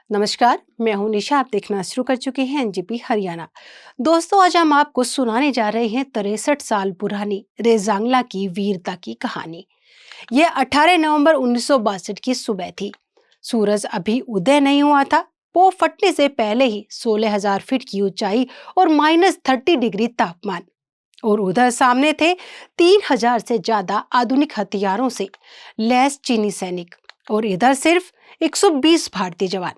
नमस्कार, मैं हूं निशा। आप देखना शुरू कर चुके हैं एनजीपी हरियाणा। दोस्तों, आज हम आपको सुनाने जा रहे हैं 63 साल पुरानी रेजांगला की वीरता की कहानी। यह 18 नवंबर 1962 की सुबह थी। सूरज अभी उदय नहीं हुआ था। पो फटने से पहले ही 16,000 फीट की ऊंचाई और -30 डिग्री तापमान। और उधर सामने थे 3,000 से ज्यादा आधुनिक हथियारों से लैस चीनी सैनिक, और इधर सिर्फ 120 भारतीय जवान।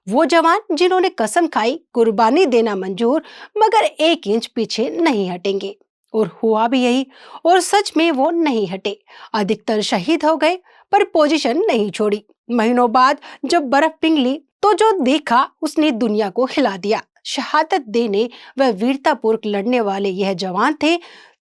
वो जवान जिन्होंने कसम खाई कुर्बानी देना मंजूर, मगर 1 इंच पीछे नहीं हटेंगे। और हुआ भी यही। और सच में वो नहीं हटे। अधिकतर शहीद हो गए, पर पोजीशन नहीं छोड़ी। महीनों बाद जब बर्फ पिघली तो जो देखा उसने दुनिया को हिला दिया। शहादत देने व वीरतापूर्वक लड़ने वाले यह जवान थे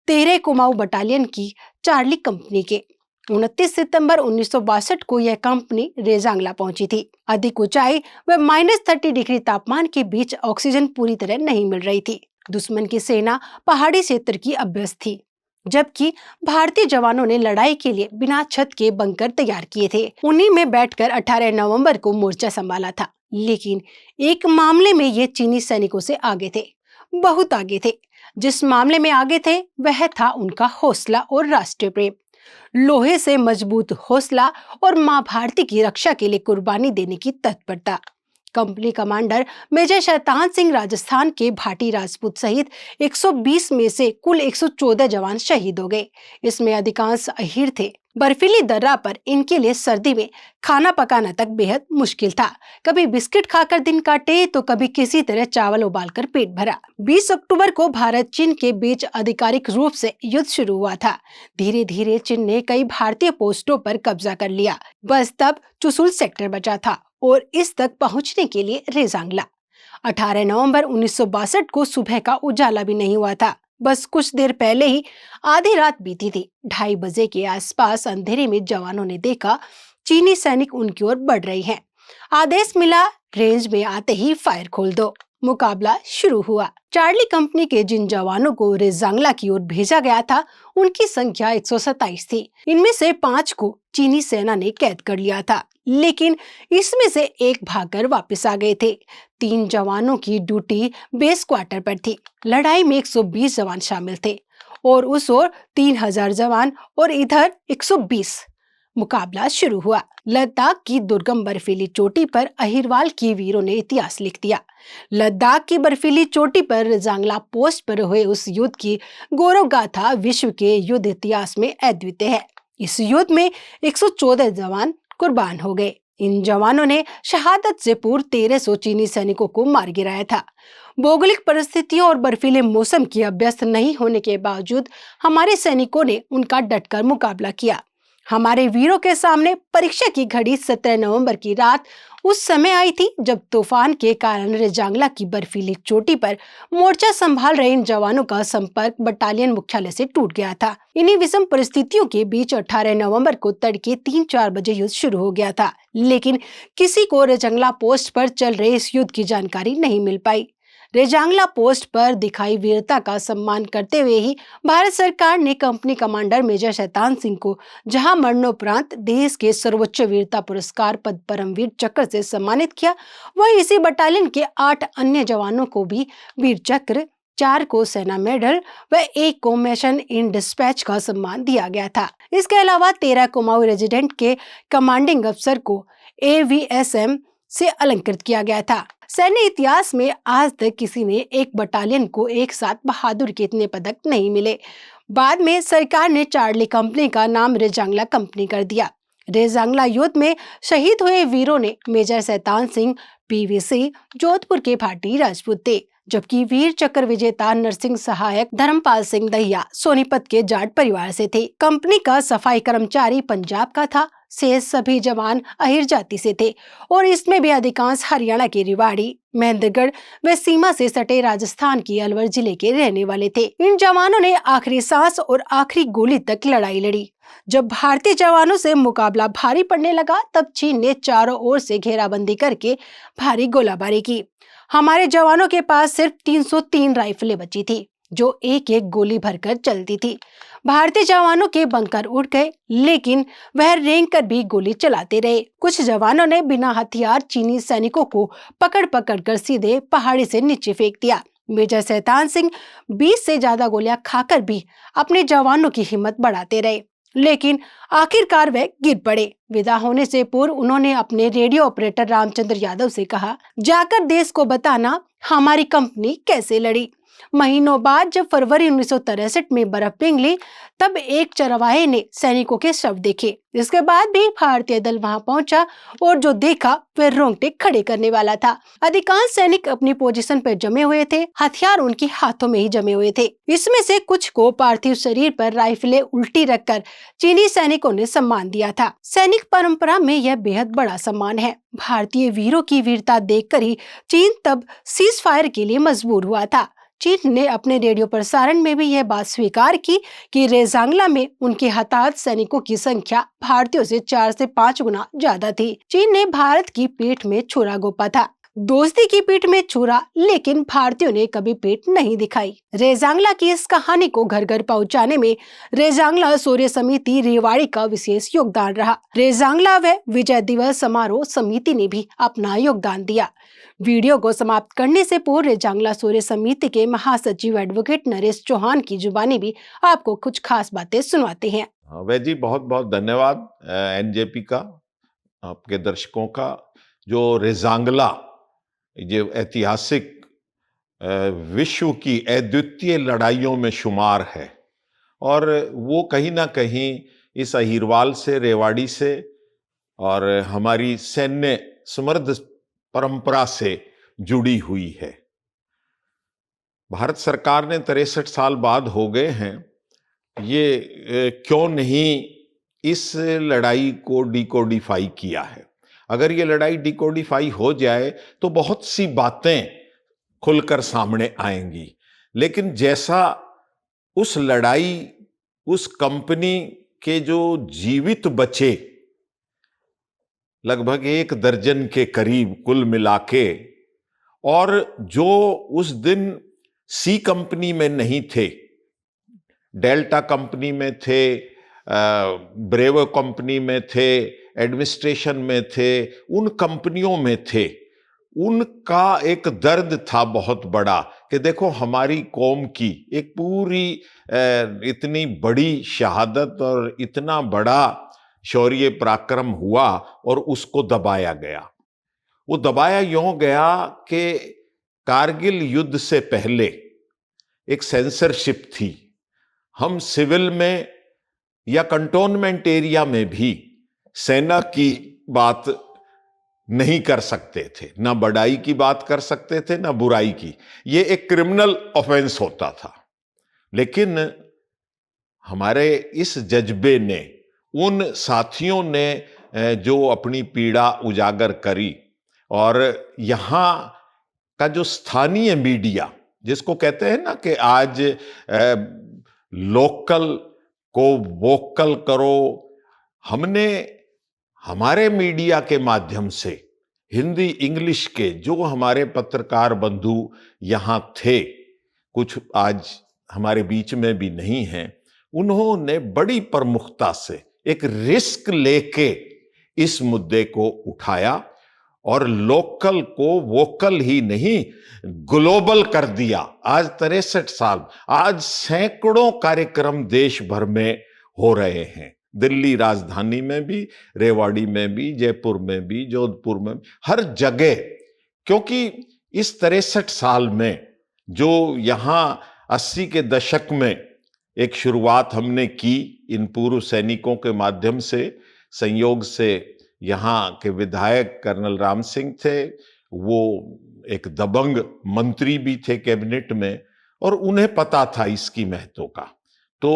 13 कुमाऊं बटालियन की चार्ली कंपनी के। 29 सितंबर 1962 को यह कंपनी रेजांगला पहुंची थी। अधिक ऊंचाई व -30 डिग्री तापमान के बीच ऑक्सीजन पूरी तरह नहीं मिल रही थी। दुश्मन की सेना पहाड़ी क्षेत्र की अभ्यस्त थी, जबकि भारतीय जवानों ने लड़ाई के लिए बिना छत के बंकर तैयार किए थे। उन्हीं में बैठकर 18 नवंबर को मोर्चा संभाला था। लेकिन एक मामले में ये चीनी सैनिकों से आगे थे, बहुत आगे थे। जिस मामले में आगे थे वह था उनका हौसला और राष्ट्रीय प्रेम। लोहे से मजबूत हौसला और मां भारती की रक्षा के लिए कुर्बानी देने की तत्परता। Company commander major Shaitan Singh Rajasthan के भाटी राजपूत सहित 120 में से कुल 114 जवान शहीद हो गए। इसमें अधिकांश अहीर थे। बर्फीली दर्रा पर इनके लिए सर्दी में खाना पकाना तक बेहद मुश्किल था। कभी बिस्किट खाकर दिन काटे तो कभी किसी तरह चावल उबालकर पेट भरा। 20 अक्टूबर को भारत चीन के बीच आधिकारिक रूप से युद्ध शुरू हुआ था। धीरे धीरे चीन ने कई भारतीय पोस्टों पर कब्जा कर लिया। बस तब चुशुल सेक्टर बचा था, और इस तक पहुंचने के लिए रेजांगला। 18 नवंबर 1962 को सुबह का उजाला भी नहीं हुआ था। बस कुछ देर पहले ही आधी रात बीती थी। 2:30 बजे के आसपास अंधेरे में जवानों ने देखा चीनी सैनिक उनकी ओर बढ़ रहे हैं। आदेश मिला, रेंज में आते ही फायर खोल दो। मुकाबला शुरू हुआ। चार्ली कंपनी के जिन जवानों को रेजांगला की ओर भेजा गया था, उनकी संख्या 127 थी। इनमें से 5 को चीनी सेना ने कैद कर लिया था, लेकिन इसमें से एक भागकर वापस आ गए थे। 3 जवानों की ड्यूटी बेस क्वार्टर पर थी। लड़ाई में 120 जवान शामिल थे, और उस ओर 3,000 जवान और इधर 120। मुकाबला शुरू हुआ। लद्दाख की दुर्गम बर्फीली चोटी पर अहिरवाल के वीरों ने इतिहास लिख दिया। लद्दाख की बर्फीली चोटी पर रेजांगला पोस्ट पर हुए उस युद्ध की गौरव गाथा विश्व के युद्ध इतिहास में अद्वितीय है। इस युद्ध में 114 जवान कुर्बान हो गए। इन जवानों ने शहादत से पूर्व 1300 चीनी सैनिकों को मार गिराया था। भौगोलिक परिस्थितियों और बर्फीले मौसम की अभ्यस्त नहीं होने के बावजूद हमारे सैनिकों ने उनका डटकर मुकाबला किया। हमारे वीरों के सामने परीक्षा की घड़ी 17 नवंबर की रात उस समय आई थी जब तूफान के कारण रेजांगला की बर्फीली चोटी पर मोर्चा संभाल रहे इन जवानों का संपर्क बटालियन मुख्यालय से टूट गया था। इन्हीं विषम परिस्थितियों के बीच 18 नवंबर को तड़के 3-4 बजे युद्ध शुरू हो गया था, लेकिन किसी को रेजांगला पोस्ट पर चल रहे इस युद्ध की जानकारी नहीं मिल पाई। रेजांगला पोस्ट पर दिखाई वीरता का सम्मान करते हुए ही भारत सरकार ने company commander major Shaitan Singh को जहां मरणोपरांत देश के सर्वोच्च वीरता पुरस्कार पद परमवीर चक्र से सम्मानित किया, वहीं इसी बटालियन के 8 अन्य जवानों को भी वीर चक्र, 4 को सेना मेडल व 1 को मिशन इन डिस्पैच का सम्मान दिया गया था। इसके अलावा 13 कुमाऊं रेजिडेंट के कमांडिंग अफसर को AVSM से अलंकृत किया गया था। सैन्य इतिहास में आज तक किसी ने एक बटालियन को एक साथ बहादुर के इतने पदक नहीं मिले। बाद में सरकार ने चार्ली कंपनी का नाम रेजांगला कंपनी कर दिया। रेजांगला युद्ध में शहीद हुए वीरों ने मेजर शैतान सिंह PVC जोधपुर के भाटी राजपूत थे, जबकि वीर चक्र विजेता नरसिंह सहायक धर्मपाल सिंह दहिया सोनीपत के जाट परिवार से थे। कंपनी का सफाई कर्मचारी पंजाब का था। शेष सभी जवान अहिर जाति से थे, और इसमें भी अधिकांश हरियाणा के रेवाड़ी, महेंद्रगढ़ व सीमा से सटे राजस्थान की अलवर जिले के रहने वाले थे। इन जवानों ने आखिरी सांस और आखिरी गोली तक लड़ाई लड़ी। जब भारतीय जवानों से मुकाबला भारी पड़ने लगा, तब चीन ने चारों ओर से घेराबंदी करके भारी गोलाबारी की। हमारे जवानों के पास सिर्फ 303 राइफलें बची थी, जो एक एक गोली भरकर चलती थी। भारतीय जवानों के बंकर उड़ गए, लेकिन वह रेंग कर भी गोली चलाते रहे। कुछ जवानों ने बिना हथियार चीनी सैनिकों को पकड़ पकड़ कर सीधे पहाड़ी से नीचे फेंक दिया। मेजर शैतान सिंह 20 से ज्यादा गोलियां खाकर भी अपने जवानों की हिम्मत बढ़ाते रहे, लेकिन आखिरकार वे गिर पड़े। विदा होने से पूर्व उन्होंने अपने रेडियो ऑपरेटर रामचंद्र यादव से कहा, जाकर देश को बताना हमारी कंपनी कैसे लड़ी। महीनों बाद जब फरवरी 1963 में बर्फ पिघली, तब एक चरवाहे ने सैनिकों के शव देखे। इसके बाद भी भारतीय दल वहां पहुंचा और जो देखा वह रोंगटे खड़े करने वाला था। अधिकांश सैनिक अपनी पोजीशन पर जमे हुए थे, हथियार उनके हाथों में ही जमे हुए थे। इसमें से कुछ को पार्थिव शरीर पर राइफलें उल्टी रखकर चीनी सैनिकों ने सम्मान दिया था। सैनिक परंपरा में यह बेहद बड़ा सम्मान है। भारतीय वीरों की वीरता देखकर ही चीन तब सीज फायर के लिए मजबूर हुआ था। चीन ने अपने रेडियो प्रसारण में भी यह बात स्वीकार की कि रेजांगला में उनके हताहत सैनिकों की संख्या भारतीयों से 4 से 5 गुना ज्यादा थी। चीन ने भारत की पीठ में छुरा घोंपा था, दोस्ती की पीठ में छुरा, लेकिन भारतीयों ने कभी पीठ नहीं दिखाई। रेजांगला की इस कहानी को घर घर पहुंचाने में रेजांगला शौर्य समिति रेवाड़ी का विशेष योगदान रहा। रेजांगला व विजय दिवस समारोह समिति ने भी अपना योगदान दिया। वीडियो को समाप्त करने से पूर्व रेजांगला शौर्य समिति के महासचिव एडवोकेट नरेश चौहान की जुबानी भी आपको कुछ खास बातें सुनाते हैं। वह जी, बहुत बहुत धन्यवाद एनजेपी का, आपके दर्शकों का। जो रेजांगला जो ऐतिहासिक विश्व की अद्वितीय लड़ाइयों में शुमार है, और वो कहीं ना कहीं इस अहिरवाल से, रेवाड़ी से और हमारी सैन्य समृद्ध परंपरा से जुड़ी हुई है। भारत सरकार ने 63 साल बाद हो गए हैं, ये क्यों नहीं इस लड़ाई को डिकोडिफाई किया है। अगर ये लड़ाई डिकोडिफाई हो जाए तो बहुत सी बातें खुलकर सामने आएंगी। लेकिन जैसा उस लड़ाई, उस कंपनी के जो जीवित बचे लगभग 1 दर्जन के करीब कुल मिलाके, और जो उस दिन सी कंपनी में नहीं थे, डेल्टा कंपनी में थे, ब्रेवो कंपनी में थे, एडमिनिस्ट्रेशन में थे, उन कंपनियों में थे, उनका एक दर्द था बहुत बड़ा कि देखो हमारी कौम की एक पूरी इतनी बड़ी शहादत और इतना बड़ा शौर्य पराक्रम हुआ और उसको दबाया गया। वो दबाया यूं गया कि कारगिल युद्ध से पहले एक सेंसरशिप थी। हम सिविल में या कंटोनमेंट एरिया में भी सेना की बात नहीं कर सकते थे, ना बड़ाई की बात कर सकते थे, ना बुराई की। ये एक क्रिमिनल ऑफेंस होता था। लेकिन हमारे इस जज्बे ने, उन साथियों ने जो अपनी पीड़ा उजागर करी, और यहाँ का जो स्थानीय मीडिया, जिसको कहते हैं ना कि आज लोकल को वोकल करो, हमने हमारे मीडिया के माध्यम से हिंदी इंग्लिश के जो हमारे पत्रकार बंधु यहाँ थे, कुछ आज हमारे बीच में भी नहीं हैं, उन्होंने बड़ी प्रमुखता से एक रिस्क लेके इस मुद्दे को उठाया और लोकल को वोकल ही नहीं ग्लोबल कर दिया। आज 63 साल, आज सैकड़ों कार्यक्रम देश भर में हो रहे हैं, दिल्ली राजधानी में भी, रेवाड़ी में भी, जयपुर में भी, जोधपुर में भी, हर जगह। क्योंकि इस 63 साल में जो यहाँ 80 के दशक में एक शुरुआत हमने की इन पूर्व सैनिकों के माध्यम से, संयोग से यहाँ के विधायक कर्नल राम सिंह थे, वो एक दबंग मंत्री भी थे कैबिनेट में, और उन्हें पता था इसकी महत्व का, तो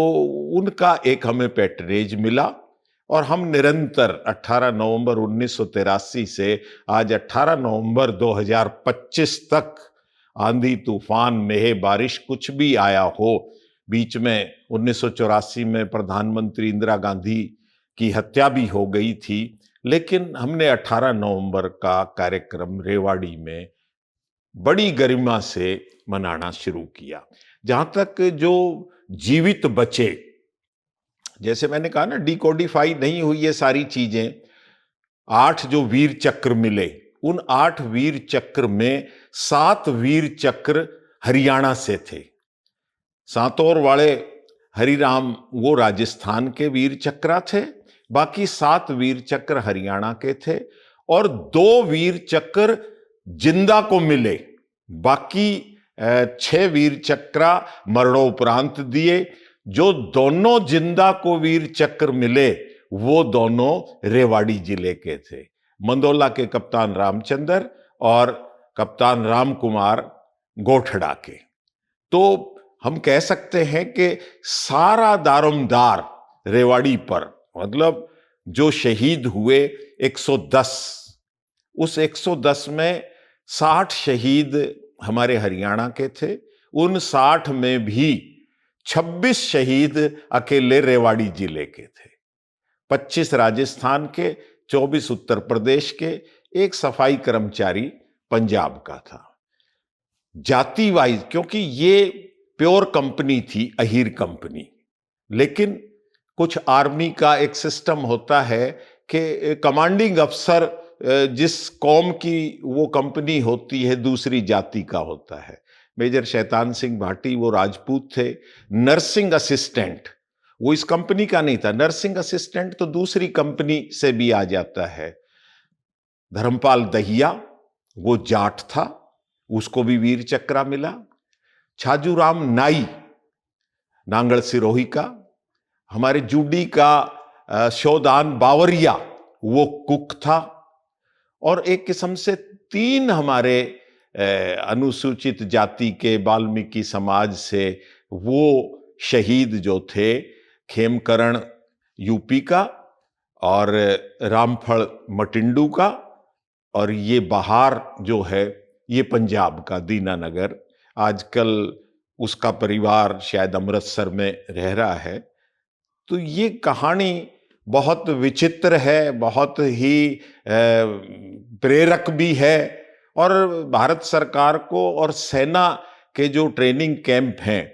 उनका एक हमें पैटरेज मिला। और हम निरंतर 18 नवंबर 1983 से आज 18 नवंबर 2025 तक, आंधी तूफान मेह बारिश कुछ भी आया हो, बीच में 1984 में प्रधानमंत्री इंदिरा गांधी की हत्या भी हो गई थी, लेकिन हमने 18 नवंबर का कार्यक्रम रेवाड़ी में बड़ी गरिमा से मनाना शुरू किया। जहां तक जो जीवित बचे, जैसे मैंने कहा ना, डिकोडिफाई नहीं हुई ये सारी चीजें। 8 जो वीर चक्र मिले, उन 8 वीर चक्र में 7 वीर चक्र हरियाणा से थे। सांतौर वाले हरिराम वो राजस्थान के वीर चक्र थे, बाकी 7 वीर चक्र हरियाणा के थे, और 2 वीर चक्र जिंदा को मिले। बाकी 6 वीर चक्र मरणोपरांत दिए। जो दोनों जिंदा को वीर चक्र मिले वो दोनों रेवाड़ी जिले के थे, मंदोला के कप्तान रामचंद्र और कप्तान राम कुमार गोठड़ा के। तो हम कह सकते हैं कि सारा दारोमदार रेवाड़ी पर, मतलब जो शहीद हुए 110, उस 110 में 60 शहीद हमारे हरियाणा के थे। उन 60 में भी 26 शहीद अकेले रेवाड़ी जिले के थे, 25 राजस्थान के, 24 उत्तर प्रदेश के, एक सफाई कर्मचारी पंजाब का था। जाति वाइज, क्योंकि ये प्योर कंपनी थी, अहीर कंपनी, लेकिन कुछ आर्मी का एक सिस्टम होता है कि कमांडिंग अफसर जिस कौम की वो कंपनी होती है दूसरी जाति का होता है। मेजर शैतान सिंह भाटी वो राजपूत थे। नर्सिंग असिस्टेंट वो इस कंपनी का नहीं था, नर्सिंग असिस्टेंट तो दूसरी कंपनी से भी आ जाता है। धर्मपाल दहिया वो जाट था, उसको भी वीर चक्र मिला। छाजूराम नाई नांगल सिरोही का, हमारे जूडी का शोदान बावरिया वो कुक था, और एक किस्म से 3 हमारे अनुसूचित जाति के वाल्मीकि समाज से वो शहीद जो थे, खेमकरण यूपी का और रामफल मटिंडू का, और ये बहार जो है ये पंजाब का दीनानगर। आजकल उसका परिवार शायद अमृतसर में रह रहा है। तो ये कहानी बहुत विचित्र है, बहुत ही प्रेरक भी है, और भारत सरकार को और सेना के जो ट्रेनिंग कैंप हैं,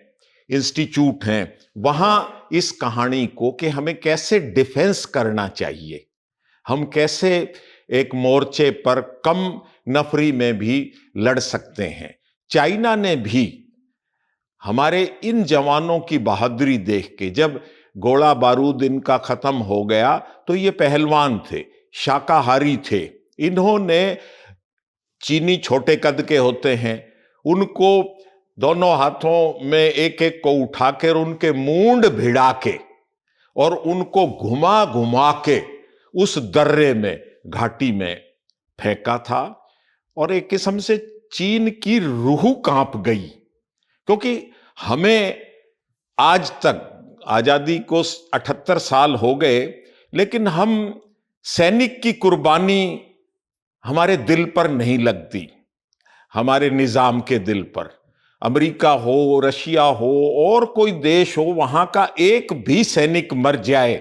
इंस्टीट्यूट हैं, वहाँ इस कहानी को कि हमें कैसे डिफेंस करना चाहिए, हम कैसे एक मोर्चे पर कम नफरी में भी लड़ सकते हैं। चाइना ने भी हमारे इन जवानों की बहादुरी देख के, जब गोला बारूद इनका खत्म हो गया तो ये पहलवान थे, शाकाहारी थे, इन्होंने, चीनी छोटे कद के होते हैं, उनको दोनों हाथों में एक एक को उठाकर उनके मूंड भिड़ा के और उनको घुमा घुमा के उस दर्रे में, घाटी में फेंका था। और एक किस्म से चीन की रूह कांप गई, क्योंकि हमें आज तक आजादी को 78 साल हो गए, लेकिन हम सैनिक की कुर्बानी हमारे दिल पर नहीं लगती, हमारे निजाम के दिल पर। अमेरिका हो, रशिया हो और कोई देश हो, वहां का एक भी सैनिक मर जाए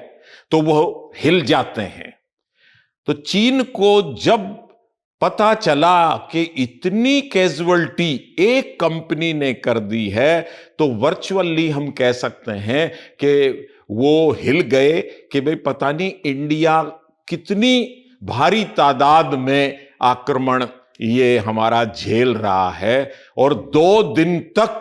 तो वो हिल जाते हैं। तो चीन को जब पता चला कि इतनी कैजुअल्टी एक कंपनी ने कर दी है, तो वर्चुअली हम कह सकते हैं कि वो हिल गए कि भाई पता नहीं इंडिया कितनी भारी तादाद में आक्रमण ये हमारा झेल रहा है। और 2 दिन तक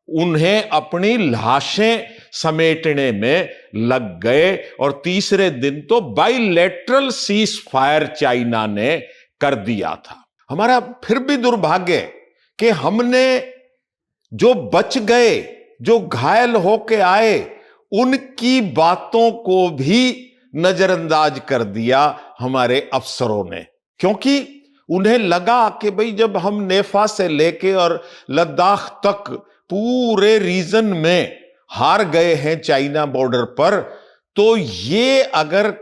उन्हें अपनी लाशें समेटने में लग गए, और तीसरे दिन तो बाइलेटरल सीज फायर चाइना ने कर दिया था। हमारा फिर भी दुर्भाग्य कि हमने जो बच गए, जो घायल होके आए, उनकी बातों को भी नजरअंदाज कर दिया हमारे अफसरों ने, क्योंकि उन्हें लगा कि भाई जब हम नेफा से लेके और लद्दाख तक पूरे रीजन में हार गए हैं चाइना बॉर्डर पर, तो ये अगर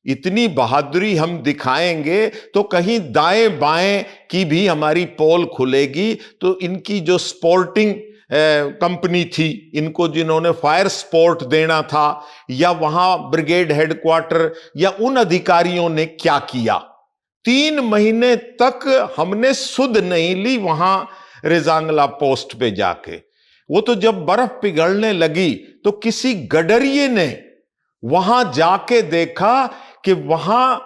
इतनी बहादुरी हम दिखाएंगे तो कहीं दाएं बाएं की भी हमारी पोल खुलेगी। तो इनकी जो स्पोर्टिंग कंपनी थी, इनको जिन्होंने फायर स्पोर्ट देना था, या वहां ब्रिगेड हेडक्वार्टर या उन अधिकारियों ने क्या किया, 3 महीने तक हमने सुध नहीं ली वहां रेजांगला पोस्ट पे जाके। वो तो जब बर्फ पिघलने लगी तो किसी गडरिये ने वहां जाके देखा कि वहां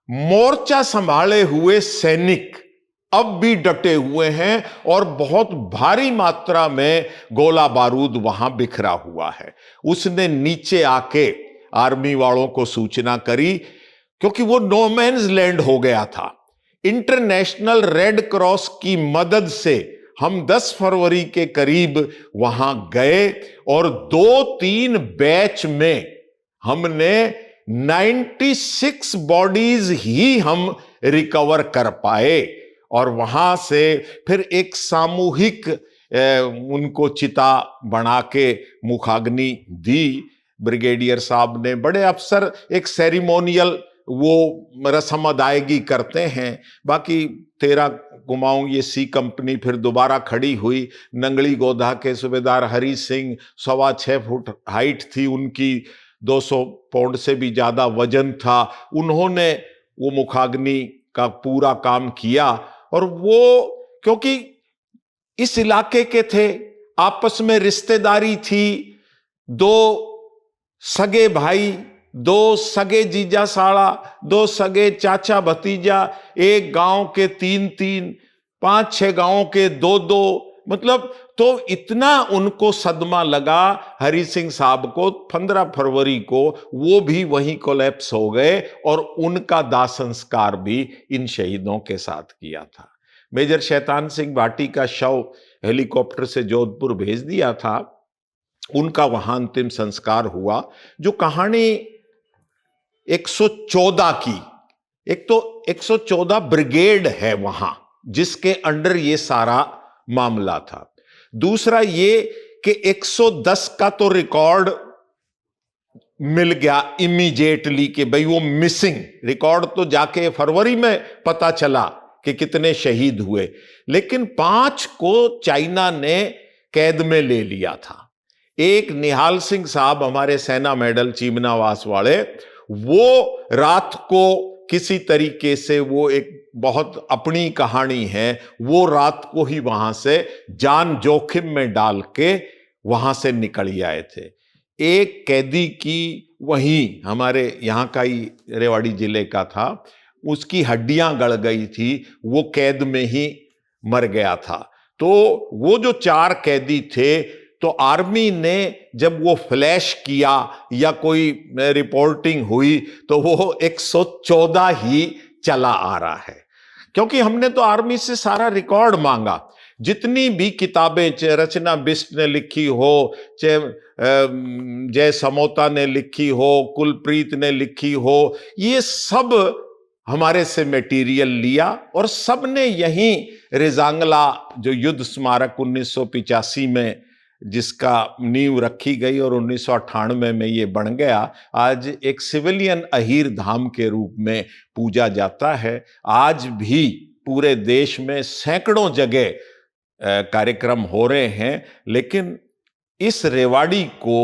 मोर्चा संभाले हुए सैनिक अब भी डटे हुए हैं और बहुत भारी मात्रा में गोला बारूद वहां बिखरा हुआ है। उसने नीचे आके आर्मी वालों को सूचना करी, क्योंकि वो नो मैन्स लैंड हो गया था। इंटरनेशनल रेड क्रॉस की मदद से हम 10 फरवरी के करीब वहां गए और 2-3 बैच में हमने 96 बॉडीज ही हम रिकवर कर पाए और वहां से फिर एक सामूहिक उनको चिता बना के मुखाग्नि दी। ब्रिगेडियर साहब ने, बड़े अफसर एक सेरिमोनियल वो रस्म अदायगी करते हैं। बाकी 13 कुमाऊं ये सी कंपनी फिर दोबारा खड़ी हुई। नंगली गोधा के सूबेदार हरी सिंह 6.25 फुट हाइट थी उनकी, 200 पाउंड से भी ज्यादा वजन था। उन्होंने वो मुखाग्नि का पूरा काम किया और वो क्योंकि इस इलाके के थे, आपस में रिश्तेदारी थी, 2 सगे भाई, 2 सगे जीजा साला, 2 सगे चाचा भतीजा, एक गांव के 3-3, 5-6 गांवों के 2-2, मतलब तो इतना उनको सदमा लगा हरि सिंह साहब को। 15 फरवरी को वो भी वहीं कोलैप्स हो गए और उनका दाह संस्कार भी इन शहीदों के साथ किया था। मेजर शैतान सिंह भाटी का शव हेलीकॉप्टर से जोधपुर भेज दिया था, उनका वहां अंतिम संस्कार हुआ। जो कहानी 114 की, एक तो 114 ब्रिगेड है वहां जिसके अंडर ये सारा मामला था। दूसरा ये कि 110 का तो रिकॉर्ड मिल गया इमीडिएटली कि भाई वो मिसिंग रिकॉर्ड, तो जाके फरवरी में पता चला कि कितने शहीद हुए, लेकिन 5 को चाइना ने कैद में ले लिया था। एक निहाल सिंह साहब, हमारे सेना मेडल चीमनावास वाले, वो रात को किसी तरीके से, वो एक बहुत अपनी कहानी है, वो रात को ही वहां से जान जोखिम में डाल के वहां से निकल आए थे। एक कैदी की, वहीं हमारे यहाँ का ही रेवाड़ी जिले का था, उसकी हड्डियां गड़ गई थी, वो कैद में ही मर गया था। तो वो जो 4 कैदी थे, तो आर्मी ने जब वो फ्लैश किया या कोई रिपोर्टिंग हुई तो वो 114 ही चला आ रहा है, क्योंकि हमने तो आर्मी से सारा रिकॉर्ड मांगा। जितनी भी किताबें, चाहे रचना बिष्ट ने लिखी हो, चाहे जय समोता ने लिखी हो, कुलप्रीत ने लिखी हो, ये सब हमारे से मटेरियल लिया और सब ने यहीं रेजांगला जो युद्ध स्मारक 1985 में जिसका नींव रखी गई और 1998 में ये बन गया, आज एक सिविलियन अहीर धाम के रूप में पूजा जाता है। आज भी पूरे देश में सैकड़ों जगह कार्यक्रम हो रहे हैं, लेकिन इस रेवाड़ी को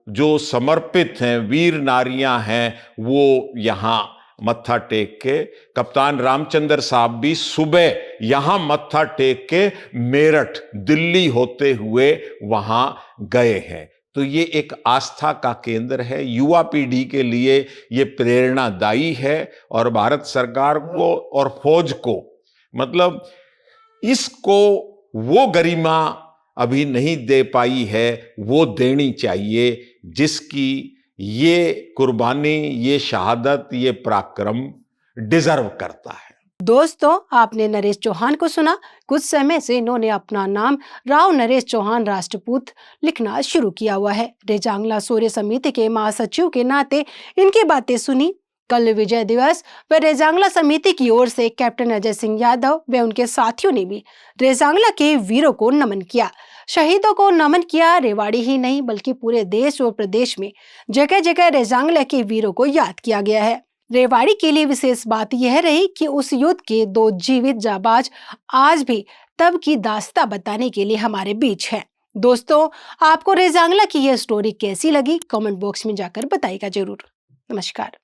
जो समर्पित हैं, वीर नारियां हैं, वो यहाँ मत्था टेक के, कप्तान रामचंद्र साहब भी सुबह यहां मत्था टेक के मेरठ दिल्ली होते हुए वहां गए हैं। तो ये एक आस्था का केंद्र है, युवा पीढ़ी के लिए ये प्रेरणादायी है और भारत सरकार को और फौज को, मतलब इसको वो गरिमा अभी नहीं दे पाई है, वो देनी चाहिए जिसकी ये कुर्बानी, ये शहादत, ये पराक्रम डिजर्व करता है। दोस्तों, आपने नरेश चौहान को सुना। कुछ समय से इन्होंने अपना नाम राव नरेश चौहान राष्ट्रपूत लिखना शुरू किया हुआ है। रेजांगला शौर्य समिति के महासचिव के नाते इनकी बातें सुनी। कल विजय दिवस व रेजांगला समिति की ओर से कैप्टन अजय सिंह यादव व उनके साथियों ने भी रेजांगला के वीरों को नमन किया, शहीदों को नमन किया। रेवाड़ी ही नहीं बल्कि पूरे देश और प्रदेश में जगह जगह रेजांगला के वीरों को याद किया गया है। रेवाड़ी के लिए विशेष बात यह रही कि उस युद्ध के 2 जीवित जाबाज आज भी तब की दास्ता बताने के लिए हमारे बीच हैं। दोस्तों, आपको रेजांगला की यह स्टोरी कैसी लगी, कमेंट बॉक्स में जाकर बताइएगा जरूर। नमस्कार।